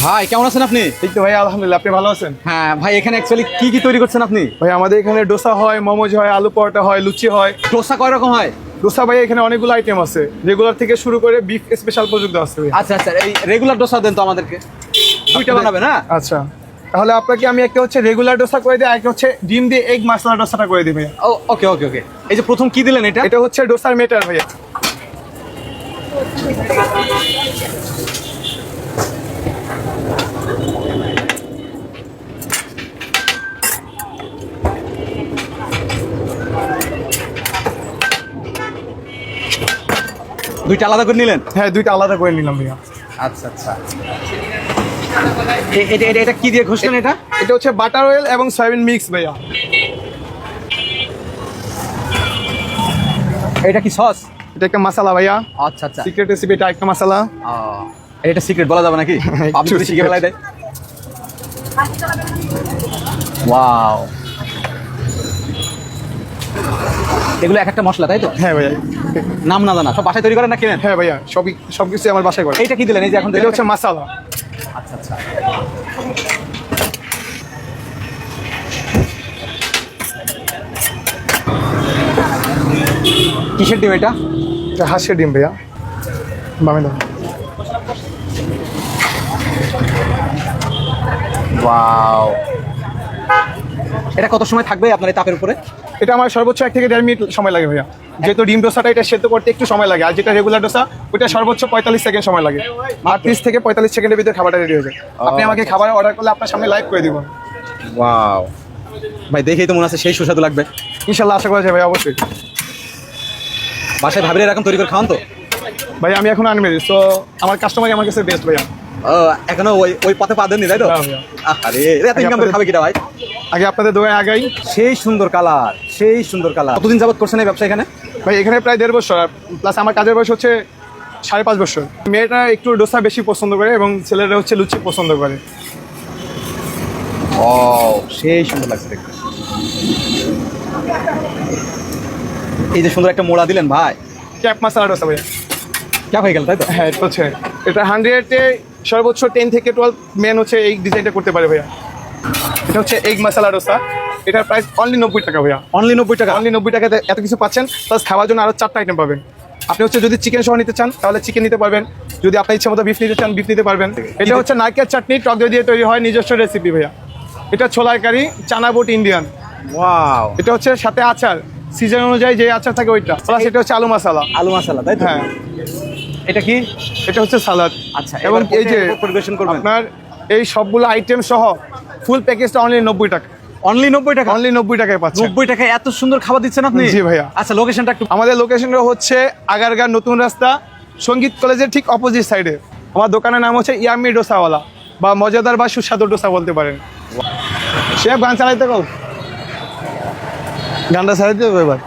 ভাই কেমন আছেন আপনি? এই তো ভাই আলহামদুলিল্লাহ, আপনি ভালো আছেন? হ্যাঁ ভাই, এখানে অ্যাকচুয়ালি কি কি তৈরি করছেন আপনি? ভাই আমাদের এখানে ডোসা হয়, মোমোজ হয়, আলু পরোটা হয়, লুচি হয়। ডোসা কয় রকম হয়? ডোসা ভাই এখানে অনেকগুলো আইটেম আছে, রেগুলার থেকে শুরু করে বিফ স্পেশাল পর্যন্ত আছে ভাই। আচ্ছা আচ্ছা, এই রেগুলার ডোসা দেন তো আমাদেরকে, দুইটা বানাবেন না? আচ্ছা, তাহলে আপনাকে আমি একটা হচ্ছে রেগুলার ডোসা করে দিই, একটা হচ্ছে ডিম দিয়ে এগ মশলা ডোসাটা করে দিই ভাইয়া। ও ওকে ওকে ওকে। এই যে প্রথম কি দিলেন এটা? এটা হচ্ছে ডোসার মেটার ভাইয়া। দুইটা আলাদা করে নিলেন? হ্যাঁ, দুইটা আলাদা করে নিলাম ভাইয়া। আচ্ছা আচ্ছা, এটা এটা এটা কি দিয়ে ঘষলেন এটা? এটা হচ্ছে বাটার অয়েল এবং সয়াবিন মিক্স ভাইয়া। এটা কি সস? এটা একটা মশলা ভাইয়া, আচ্ছা আচ্ছা, সিক্রেট রেসিপি, এটা একটা মশলা। এটা সিক্রেট বলা যাবে নাকি? আপনি যদি শিখে ফেলাই দেয়। ওয়াও, এগুলো এক একটা মশলা তাই তো? হ্যাঁ ভাইয়া, নাম না জানা সব বাসায় তৈরি করেন না কিনেন? হ্যাঁ ভাইয়া, সবকিছু আমার বাসায় করে। এইটা কি দিলেন? এই যে এখন এটা হচ্ছে মশলা। আচ্ছা আচ্ছা, কিসের ডিম এটা? এটা হাঁসের ডিম ভাইয়া, বামে দাও। ওয়াও, এটা কত সময় থাকবে আপনার এই তাপের উপরে? এটা আমার সর্বোচ্চ 1 থেকে 1.5 মিনিট সময় লাগে ভাইয়া, যেহেতু ডিম ডোসাটা এটা সেদ্ধ করতে একটু সময় লাগে, আর যেটা রেগুলার ডোসা ওটা সর্বোচ্চ 45 সেকেন্ড সময় লাগে, 30 থেকে 45 সেকেন্ডের ভিতরে খাবারটা রেডি হয়ে যায়। আপনি আমাকে খাবার অর্ডার করলে আপনার সামনে লাইভ করে দিব। ওয়াও ভাই, দেখেই তো মনে আছে সেই সুস্বাদু লাগবে। ইনশাল্লাহ, আশা করা যায় ভাই, অবশ্যই। বাসায় ভাবিরে এরকম তৈরি করে খাওয়ান তো? ভাই আমি এখন আনমেরি, সো আমার কাস্টমারই আমার কাছে বেস্ট ভাইয়া। ও, এখনো ওই ওই পথে পা দেননি তাই তো? হ্যাঁ ভাইয়া। আরে এত ইনকাম করে খাবে কিটা ভাই? আগে আপনাদের দোকানে আগাই। সেই সুন্দর কালার, সেই সুন্দর কালার। কতদিন যাবত করছেন এই ব্যবসা এখানে? ভাই এখানে প্রায় 1.5 বছর, প্লাস আমার কাজের বয়স হচ্ছে 5.5 বছর। মেয়েটা একটু ডোসা বেশি পছন্দ করে এবং ছেলেরা হচ্ছে লুচি পছন্দ করে। ও, সেই সুন্দর লাগছে দেখতে। এই যে সুন্দর একটা মোড়া দিলেন ভাই, ক্যাপ মশলা ডোসা ভাইয়া। ক্যাপ হয়ে গেল তাই তো? হ্যাঁ, এটা হচ্ছে, এটা 100-এ সর্বোচ্চ 10 থেকে 12 মেন হচ্ছে এই ডিজাইনটা করতে পারে ভাইয়া। এটা হচ্ছে এগ মশলা ডোসা, এটার প্রাইস অনলি 90 টাকা ভাইয়া। অনলি 90 টাকা? অনলি 90 টাকাতে এত কিছু পাচ্ছেন, প্লাস খাওয়ার জন্য আরও 4টা আইটেম পাবেন। আপনি হচ্ছে যদি চিকেন সহ নিতে চান তাহলে চিকেন নিতে পারবেন, যদি আপনার ইচ্ছা মতো বিফ নিতে চান বিফ নিতে পারবেন। এটা হচ্ছে নারকেল চাটনি টক দই দিয়ে তৈরি হয়, নিজস্ব রেসিপি ভাইয়া। এটা ছোলার কারি, চানা বুট ইন্ডিয়ান। ওয়াও, এটা হচ্ছে সাথে আচার, সিজন অনুযায়ী যে আচার থাকে ওইটা, প্লাস এটা হচ্ছে আলু মশলা। আলু মশলা তাই তো? হ্যাঁ, এটা কি? এটা হচ্ছে সালাদ। আচ্ছা, এবং এই যে পরিবেশন করবেন আপনার এই সবগুলো আইটেম সহ ফুল প্যাকেজটা অনলি 90 টাকা। অনলি 90 টাকা? অনলি 90 টাকায় পাচ্ছেন। 90 টাকায় এত সুন্দর খাবার দিচ্ছেন আপনি? জি ভাইয়া। আচ্ছা, লোকেশনটা একটু। আমাদের লোকেশনটা হচ্ছে আগারগাঁ নতুন রাস্তা, সঙ্গীত কলেজের ঠিক অপোজিট সাইডে। আমার দোকানের নাম হচ্ছে ইয়ামি ডোসাওয়ালা, বা মজাদার বা সুস্বাদু ডোসা বলতে পারেন। শেফ গান চালাইতে কও, গানটা চালাইতে হবে এবার।